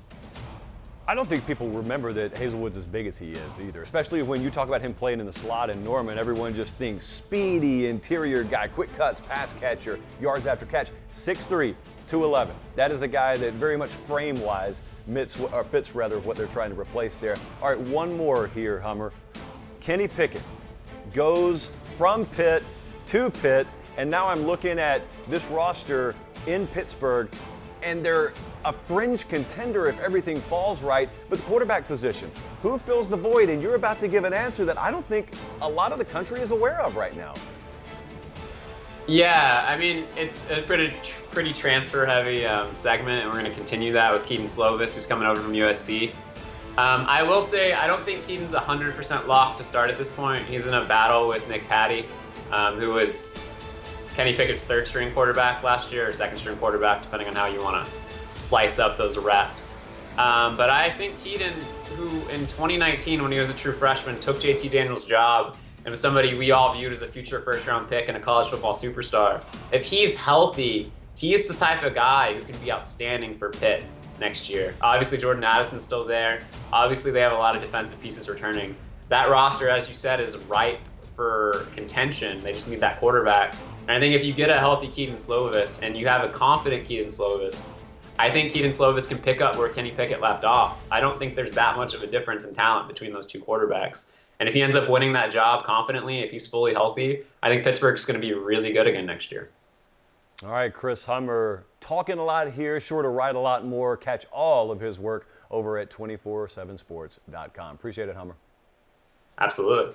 A: I don't think people remember that Hazelwood's as big as he is either, especially when you talk about him playing in the slot in Norman. Everyone just thinks speedy interior guy, quick cuts, pass catcher, yards after catch. 6'3", 211. That is a guy that very much frame-wise fits what they're trying to replace there. All right, one more here, Hummer. Kenny Pickett goes from Pitt to Pitt, and now I'm looking at this roster in Pittsburgh, and they're a fringe contender if everything falls right. But the quarterback position, who fills the void? And you're about to give an answer that I don't think a lot of the country is aware of right now.
E: Yeah, I mean, it's a pretty transfer-heavy segment, and we're going to continue that with Keaton Slovis, who's coming over from USC. I will say I don't think Keaton's 100% locked to start at this point. He's in a battle with Nick Pate, who was Kenny Pickett's third-string quarterback last year, or second-string quarterback, depending on how you want to slice up those reps. But I think Keaton, who in 2019, when he was a true freshman, took JT Daniels' job and was somebody we all viewed as a future first-round pick and a college football superstar. If he's healthy, he's the type of guy who can be outstanding for Pitt next year. Obviously, Jordan Addison's still there. Obviously, they have a lot of defensive pieces returning. That roster, as you said, is ripe for contention. They just need that quarterback. And I think if you get a healthy Keaton Slovis and you have a confident Keaton Slovis, I think Keaton Slovis can pick up where Kenny Pickett left off. I don't think there's that much of a difference in talent between those two quarterbacks. And if he ends up winning that job confidently, if he's fully healthy, I think Pittsburgh's going to be really good again next year.
A: All right, Chris Hummer, talking a lot here, sure to write a lot more. Catch all of his work over at 247sports.com. Appreciate it, Hummer.
E: Absolutely.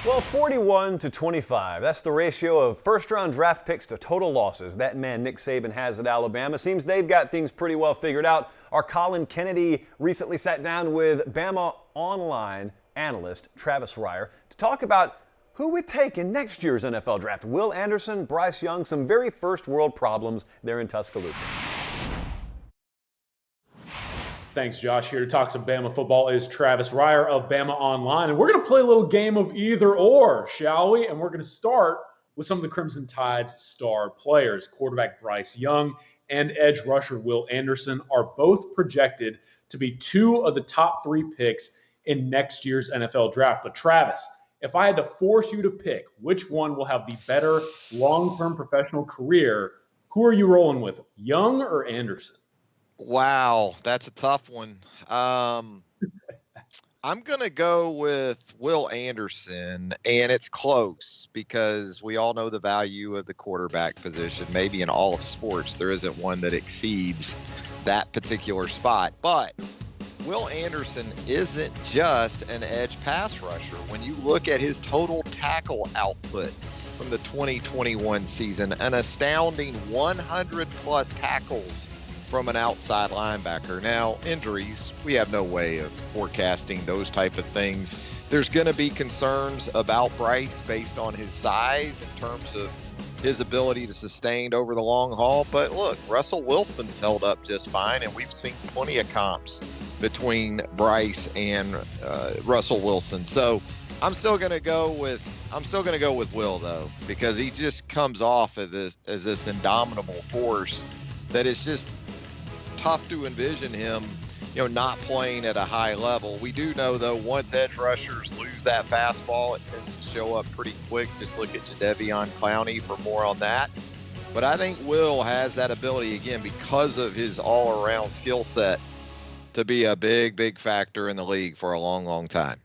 A: Well, 41-25, that's the ratio of first-round draft picks to total losses that man Nick Saban has at Alabama. Seems they've got things pretty well figured out. Our Colin Kennedy recently sat down with Bama Online analyst Travis Reier to talk about who would take in next year's NFL draft. Will Anderson, Bryce Young, some very first-world problems there in Tuscaloosa.
C: Thanks, Josh. Here to talk some Bama football is Travis Reier of Bama Online. And we're going to play a little game of either or, shall we? And we're going to start with some of the Crimson Tide's star players. Quarterback Bryce Young and edge rusher Will Anderson are both projected to be two of the top 3 picks in next year's NFL draft. But Travis, if I had to force you to pick which one will have the better long-term professional career, who are you rolling with, Young or Anderson?
F: Wow, that's a tough one. I'm going to go with Will Anderson, and it's close because we all know the value of the quarterback position. Maybe in all of sports, there isn't one that exceeds that particular spot. But Will Anderson isn't just an edge pass rusher. When you look at his total tackle output from the 2021 season, an astounding 100-plus tackles from an outside linebacker. Now, injuries, we have no way of forecasting those type of things. There's going to be concerns about Bryce based on his size in terms of his ability to sustain over the long haul. But look, Russell Wilson's held up just fine, and we've seen plenty of comps between Bryce and Russell Wilson. So I'm still going to go with Will, though, because he just comes off as this indomitable force that is just tough to envision him, not playing at a high level. We do know, though, once edge rushers lose that fastball, it tends to show up pretty quick. Just look at Jadeveon Clowney for more on that. But I think Will has that ability, again, because of his all-around skill set, to be a big, big factor in the league for a long, long time.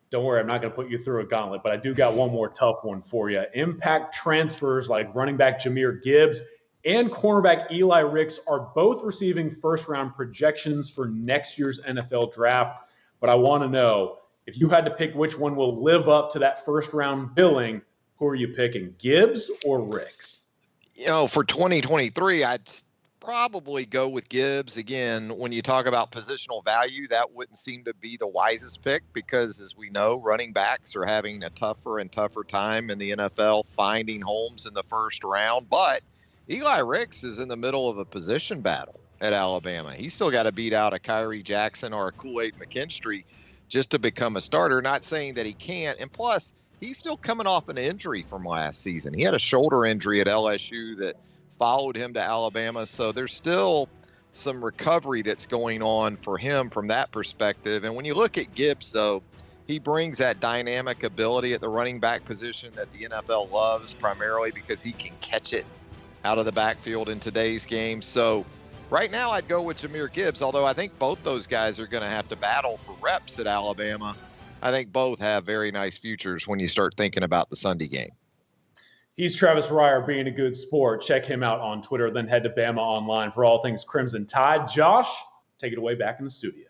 C: Don't worry, I'm not going to put you through a gauntlet, but I do got one more tough one for you. Impact transfers like running back Jahmyr Gibbs and cornerback Eli Ricks are both receiving first-round projections for next year's NFL draft. But I want to know, if you had to pick which one will live up to that first-round billing, who are you picking, Gibbs or Ricks?
F: For 2023, I'd probably go with Gibbs. Again, when you talk about positional value, that wouldn't seem to be the wisest pick because, as we know, running backs are having a tougher and tougher time in the NFL finding homes in the first round. But Eli Ricks is in the middle of a position battle at Alabama. He's still got to beat out a Kyrie Jackson or a Kool-Aid McKinstry just to become a starter. Not saying that he can't. And plus, he's still coming off an injury from last season. He had a shoulder injury at LSU that followed him to Alabama. So there's still some recovery that's going on for him from that perspective. And when you look at Gibbs, though, he brings that dynamic ability at the running back position that the NFL loves, primarily because he can catch it out of the backfield in today's game. So right now I'd go with Jahmyr Gibbs, although I think both those guys are going to have to battle for reps at Alabama. I think both have very nice futures when you start thinking about the Sunday game.
C: He's Travis Reier, being a good sport. Check him out on Twitter, then head to Bama Online for all things Crimson Tide. Josh, take it away back in the studio.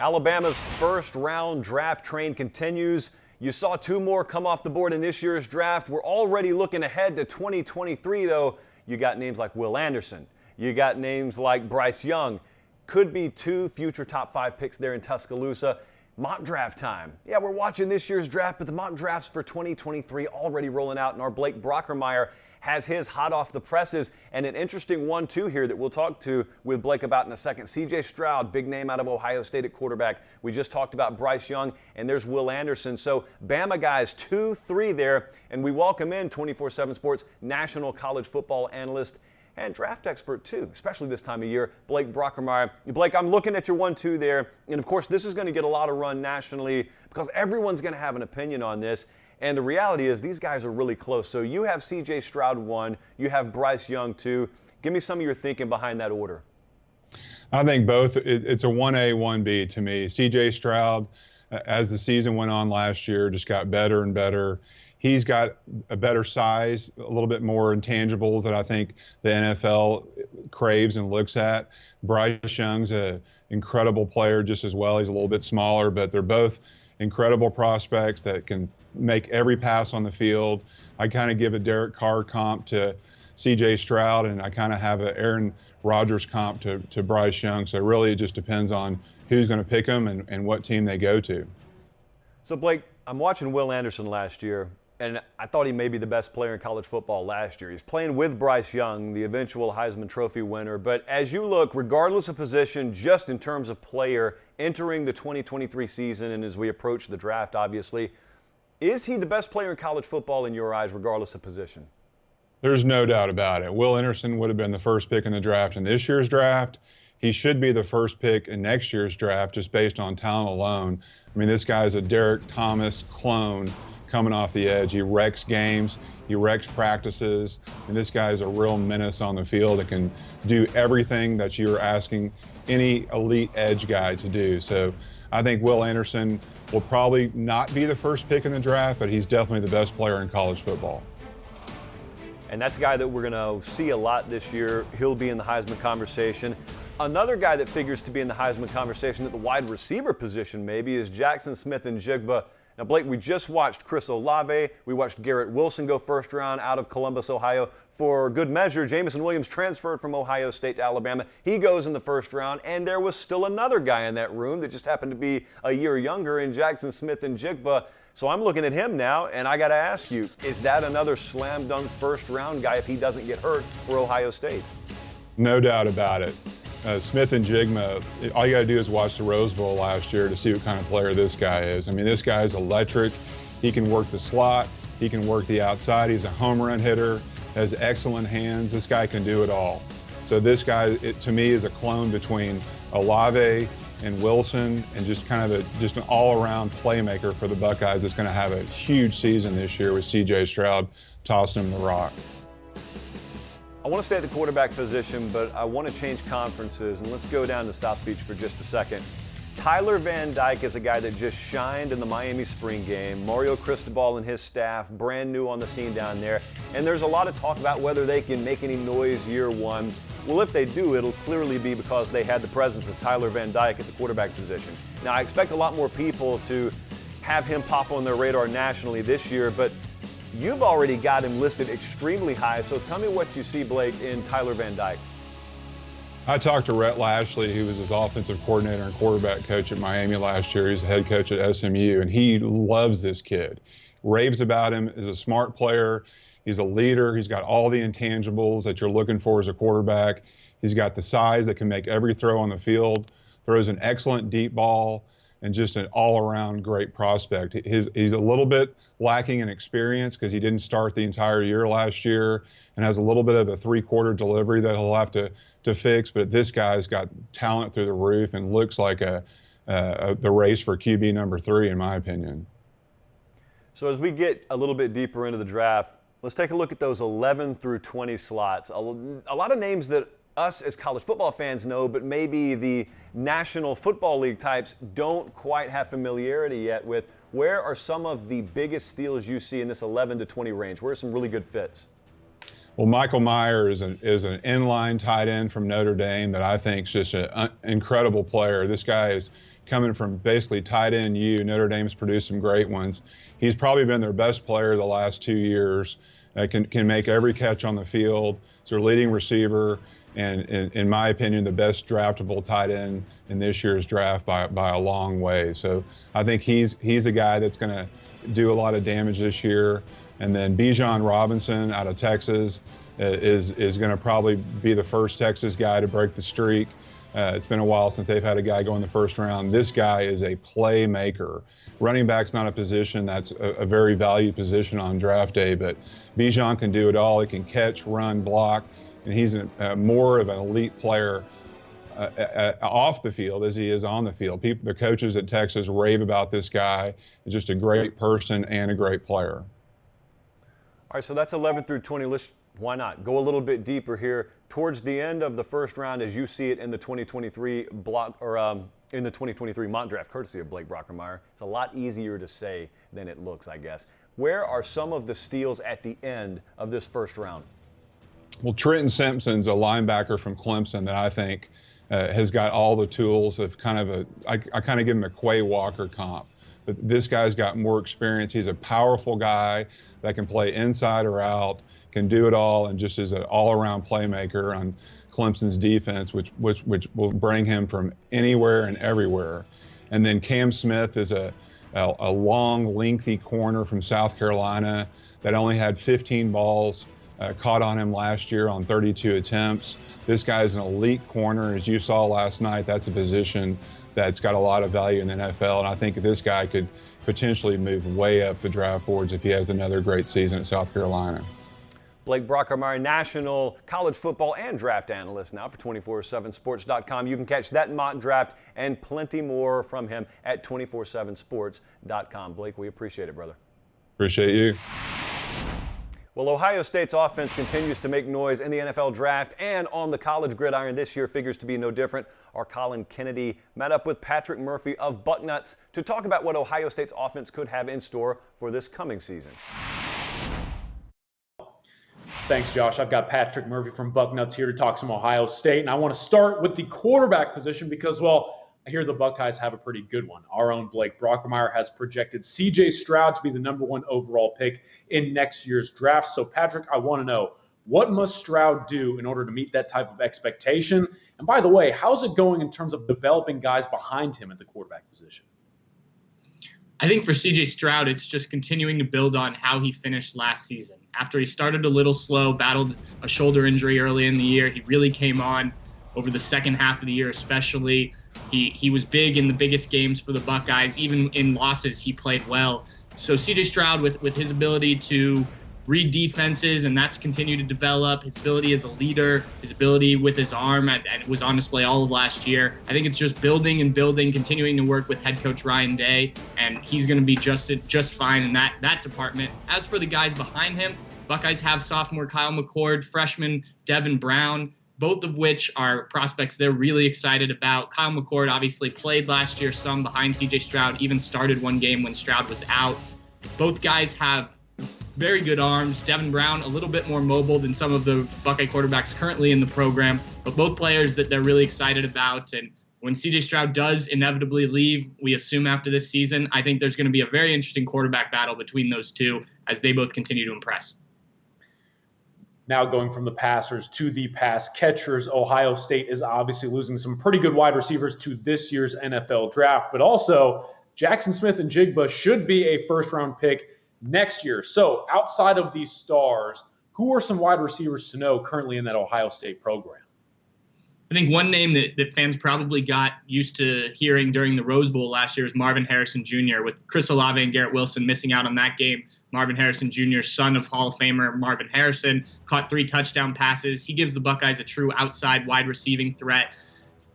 A: Alabama's first-round draft train continues. You saw 2 more come off the board in this year's draft. We're already looking ahead to 2023, though. You got names like Will Anderson. You got names like Bryce Young. Could be 2 future top 5 picks there in Tuscaloosa. Mock draft time. Yeah, we're watching this year's draft, but the mock drafts for 2023 already rolling out, and our Blake Brockermeyer has his hot off the presses, and an interesting one, too, here that we'll talk to with Blake about in a second. C.J. Stroud, big name out of Ohio State at quarterback. We just talked about Bryce Young, and there's Will Anderson. So Bama guys, 2-3 there, and we welcome in 247 Sports national college football analyst and draft expert, too, especially this time of year, Blake Brockermeyer. Blake, I'm looking at your 1-2 there, and of course, this is going to get a lot of run nationally because everyone's going to have an opinion on this. And the reality is these guys are really close. So you have C.J. Stroud 1, you have Bryce Young 2. Give me some of your thinking behind that order.
G: I think both. It's a 1A, 1B to me. C.J. Stroud, as the season went on last year, just got better and better. He's got a better size, a little bit more intangibles that I think the NFL craves and looks at. Bryce Young's an incredible player just as well. He's a little bit smaller, but they're both incredible prospects that can make every pass on the field. I kind of give a Derek Carr comp to C.J. Stroud, and I kind of have an Aaron Rodgers comp to Bryce Young. So really it just depends on who's going to pick them and what team they go to.
A: So, Blake, I'm watching Will Anderson last year, and I thought he may be the best player in college football last year. He's playing with Bryce Young, the eventual Heisman Trophy winner. But as you look, regardless of position, just in terms of player, entering the 2023 season and as we approach the draft, obviously, Is he the best player in college football in your eyes, regardless of position?
G: There's no doubt about it. Will Anderson would have been the first pick in the draft in this year's draft. He should be the first pick in next year's draft just based on talent alone. I mean, this guy's a Derek Thomas clone coming off the edge. He wrecks games. He wrecks practices. And this guy's a real menace on the field that can do everything that you're asking any elite edge guy to do. So I think Will Anderson will probably not be the first pick in the draft, but he's definitely the best player in college football.
A: And that's a guy that we're going to see a lot this year. He'll be in the Heisman conversation. Another guy that figures to be in the Heisman conversation at the wide receiver position maybe is Jackson Smith-Njigba. Now, Blake, we just watched Chris Olave. We watched Garrett Wilson go first round out of Columbus, Ohio. For good measure, Jamison Williams transferred from Ohio State to Alabama. He goes in the first round, and there was still another guy in that room that just happened to be a year younger in Jackson Smith-Njigba. So I'm looking at him now, and I got to ask you, is that another slam dunk first round guy if he doesn't get hurt for Ohio State?
G: No doubt about it. Smith-Njigba, all you got to do is watch the Rose Bowl last year to see what kind of player this guy is. I mean, this guy's electric. He can work the slot. He can work the outside. He's a home run hitter, has excellent hands. This guy can do it all. So this guy, to me, is a clone between Olave and Wilson, and just kind of just an all-around playmaker for the Buckeyes that's going to have a huge season this year with C.J. Stroud tossing him the rock.
A: I want to stay at the quarterback position, but I want to change conferences, and let's go down to South Beach for just a second. Tyler Van Dyke is a guy that just shined in the Miami spring game. Mario Cristobal and his staff, brand new on the scene down there. And there's a lot of talk about whether they can make any noise year one. Well, if they do, it'll clearly be because they had the presence of Tyler Van Dyke at the quarterback position. Now, I expect a lot more people to have him pop on their radar nationally this year, but you've already got him listed extremely high. So tell me what you see, Blake, in Tyler Van Dyke.
G: I talked to Rhett Lashley, who was his offensive coordinator and quarterback coach at Miami last year. He's the head coach at SMU, and he loves this kid. Raves about him, is a smart player. He's a leader. He's got all the intangibles that you're looking for as a quarterback. He's got the size that can make every throw on the field, throws an excellent deep ball, and just an all-around great prospect. He's a little bit lacking in experience because he didn't start the entire year last year and has a little bit of a three-quarter delivery that he'll have to fix. But this guy's got talent through the roof and looks like the race for QB number 3, in my opinion.
A: So as we get a little bit deeper into the draft, let's take a look at those 11 through 20 slots. A lot of names that us as college football fans know, but maybe the National Football League types don't quite have familiarity yet with. Where are some of the biggest steals you see in this 11 to 20 range? Where are some really good fits?
G: Well, Michael Mayer is an inline tight end from Notre Dame that I think is just an incredible player. This guy is coming from basically tight end U. Notre Dame's produced some great ones. He's probably been their best player the last 2 years. Can make every catch on the field. He's their leading receiver, and in my opinion, the best draftable tight end in this year's draft by a long way. So I think he's a guy that's going to do a lot of damage this year. And then Bijan Robinson out of Texas is going to probably be the first Texas guy to break the streak. It's been a while since they've had a guy go in the first round. This guy is a playmaker. Running back's not a position that's a very valued position on draft day, but Bijan can do it all. He can catch, run, block, and he's more of an elite player off the field as he is on the field. The coaches at Texas rave about this guy. He's just a great person and a great player.
A: All right, so that's 11 through 20. Why not go a little bit deeper here towards the end of the first round, as you see it in the 2023 in the 2023 mock draft, courtesy of Blake Brockermeyer. It's a lot easier to say than it looks, I guess. Where are some of the steals at the end of this first round?
G: Well, Trenton Simpson's a linebacker from Clemson that I think has got all the tools of I kind of give him a Quay Walker comp. But this guy's got more experience. He's a powerful guy that can play inside or out, can do it all, and just is an all-around playmaker on Clemson's defense, which will bring him from anywhere and everywhere. And then Cam Smith is a long, lengthy corner from South Carolina that only had 15 balls caught on him last year on 32 attempts. This guy's an elite corner. As you saw last night, that's a position that's got a lot of value in the NFL, and I think this guy could potentially move way up the draft boards if he has another great season at South Carolina.
A: Blake Brockermeyer, national college football and draft analyst now for 247sports.com. You can catch that mock draft and plenty more from him at 247sports.com. Blake, we appreciate it, brother.
G: Appreciate you.
A: Well, Ohio State's offense continues to make noise in the NFL draft and on the college gridiron this year figures to be no different. Our Colin Kennedy met up with Patrick Murphy of Bucknuts to talk about what Ohio State's offense could have in store for this coming season.
C: Thanks, Josh. I've got Patrick Murphy from Bucknuts here to talk some Ohio State, and I want to start with the quarterback position because, well, I hear the Buckeyes have a pretty good one. Our own Blake Brockermeyer has projected C.J. Stroud to be the #1 overall pick in next year's draft. So, Patrick, I want to know, what must Stroud do in order to meet that type of expectation? And by the way, how's it going in terms of developing guys behind him at the quarterback position?
H: I think for C.J. Stroud, it's just continuing to build on how he finished last season. After he started a little slow, battled a shoulder injury early in the year, he really came on over the second half of the year especially. He was big in the biggest games for the Buckeyes. Even in losses, he played well. So C.J. Stroud, with his ability to read defenses, and that's continued to develop, his ability as a leader, his ability with his arm, and it was on display all of last year. I think it's just building and building, continuing to work with head coach Ryan Day, and he's going to be just fine in that department. As for the guys behind him, Buckeyes have sophomore Kyle McCord, freshman Devin Brown, both of which are prospects they're really excited about. Kyle McCord obviously played last year some behind C.J. Stroud, even started one game when Stroud was out. Both guys have very good arms. Devin Brown, a little bit more mobile than some of the Buckeye quarterbacks currently in the program, but both players that they're really excited about. And when C.J. Stroud does inevitably leave, we assume after this season, I think there's going to be a very interesting quarterback battle between those two as they both continue to impress.
C: Now going from the passers to the pass catchers, Ohio State is obviously losing some pretty good wide receivers to this year's NFL draft, but also Jackson Smith and Jigba should be a first-round pick next year. So outside of these stars, who are some wide receivers to know currently in that Ohio State program?
H: I think one name that fans probably got used to hearing during the Rose Bowl last year is Marvin Harrison Jr. With Chris Olave and Garrett Wilson missing out on that game, Marvin Harrison Jr., son of Hall of Famer Marvin Harrison, caught 3 touchdown passes. He gives the Buckeyes a true outside wide receiving threat.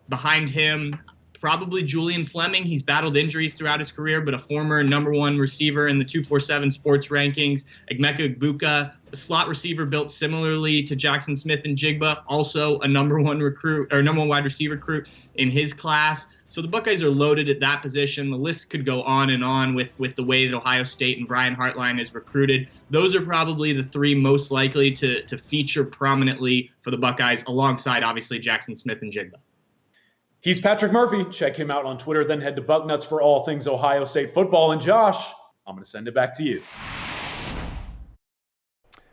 H: Behind him, probably Julian Fleming. He's battled injuries throughout his career, but a former #1 receiver in the 247 Sports rankings. Emeka Egbuka, a slot receiver built similarly to Jackson Smith and Jigba, also a #1 wide receiver recruit in his class. So the Buckeyes are loaded at that position. The list could go on and on with the way that Ohio State and Brian Hartline is recruited. Those are probably the 3 most likely to feature prominently for the Buckeyes, alongside obviously Jackson Smith and Jigba.
C: He's Patrick Murphy. Check him out on Twitter, then head to Bucknuts for all things Ohio State football. And Josh, I'm going to send it back to you.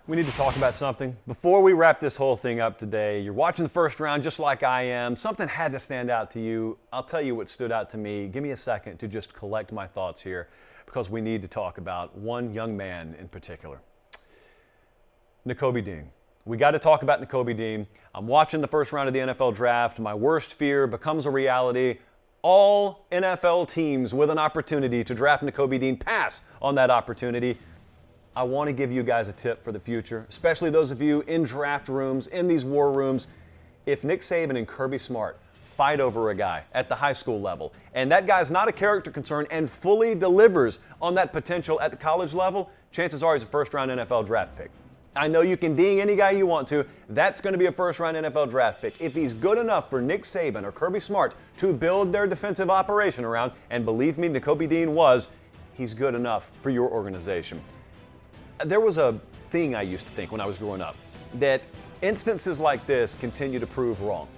A: We need to talk about something. Before we wrap this whole thing up today, you're watching the first round just like I am. Something had to stand out to you. I'll tell you what stood out to me. Give me a second to just collect my thoughts here, because we need to talk about one young man in particular. Nakobe Dean. We got to talk about Nakobe Dean. I'm watching the first round of the NFL draft. My worst fear becomes a reality. All NFL teams with an opportunity to draft Nakobe Dean pass on that opportunity. I want to give you guys a tip for the future, especially those of you in draft rooms, in these war rooms. If Nick Saban and Kirby Smart fight over a guy at the high school level, and that guy's not a character concern and fully delivers on that potential at the college level, chances are he's a first-round NFL draft pick. I know you can ding any guy you want to. That's going to be a first-round NFL draft pick. If he's good enough for Nick Saban or Kirby Smart to build their defensive operation around, and believe me, Nakobe Dean was, he's good enough for your organization. There was a thing I used to think when I was growing up, that instances like this continue to prove wrong.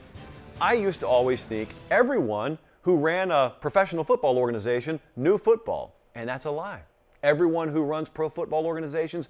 A: I used to always think everyone who ran a professional football organization knew football, and that's a lie. Everyone who runs pro football organizations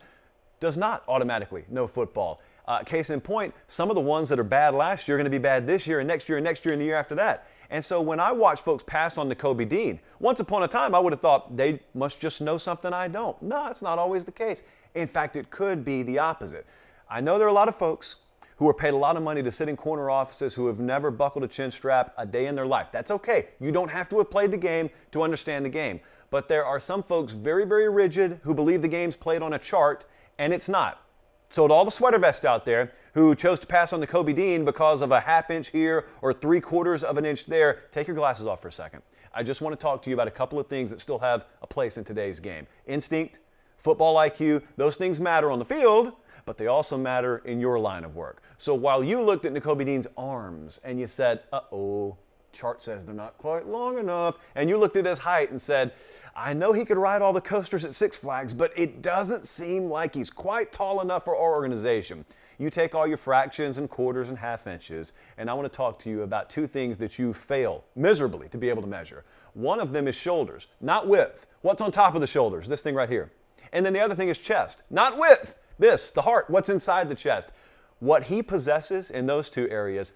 A: does not automatically know football. Case in point, some of the ones that are bad last year are going to be bad this year and next year and next year and the year after that. And so when I watch folks pass on Nakobe Dean, once upon a time I would have thought they must just know something I don't. No, that's not always the case. In fact, it could be the opposite. I know there are a lot of folks who are paid a lot of money to sit in corner offices who have never buckled a chin strap a day in their life. That's okay. You don't have to have played the game to understand the game. but there are some folks very, very rigid who believe the game's played on a chart, and it's not. So to all the sweater vests out there who chose to pass on Nakobe Dean because of a half inch here or 3/4 of an inch there, take your glasses off for a second. I just want to talk to you about a couple of things that still have a place in today's game. Instinct, football IQ, those things matter on the field, but they also matter in your line of work. So while you looked at Nakobe Dean's arms and you said, uh-oh, chart says they're not quite long enough, and you looked at his height and said, I know he could ride all the coasters at Six Flags, but it doesn't seem like he's quite tall enough for our organization. You take all your fractions and quarters and half inches, and I want to talk to you about two things that you fail miserably to be able to measure. One of them is shoulders, not width. What's on top of the shoulders? This thing right here. And then the other thing is chest, not width. This, the heart, what's inside the chest. What he possesses in those two areas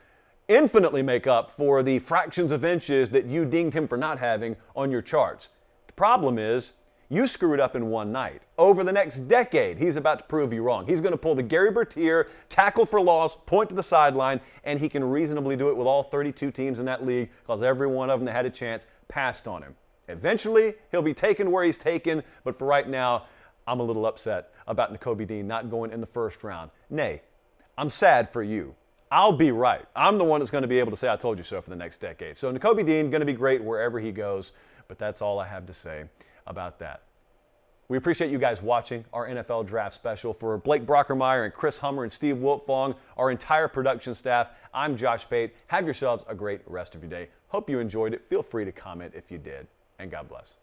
A: infinitely make up for the fractions of inches that you dinged him for not having on your charts. The problem is, you screwed up in one night. Over the next decade, he's about to prove you wrong. He's going to pull the Gary Bertier, tackle for loss, point to the sideline, and he can reasonably do it with all 32 teams in that league because every one of them that had a chance passed on him. Eventually, he'll be taken where he's taken, but for right now, I'm a little upset about Nakobe Dean not going in the first round. Nay, I'm sad for you. I'll be right. I'm the one that's going to be able to say I told you so for the next decade. So Nakobe Dean, going to be great wherever he goes, but that's all I have to say about that. We appreciate you guys watching our NFL Draft Special. For Blake Brockermeyer and Chris Hummer and Steve Wiltfong, our entire production staff, I'm Josh Pate. Have yourselves a great rest of your day. Hope you enjoyed it. Feel free to comment if you did, and God bless.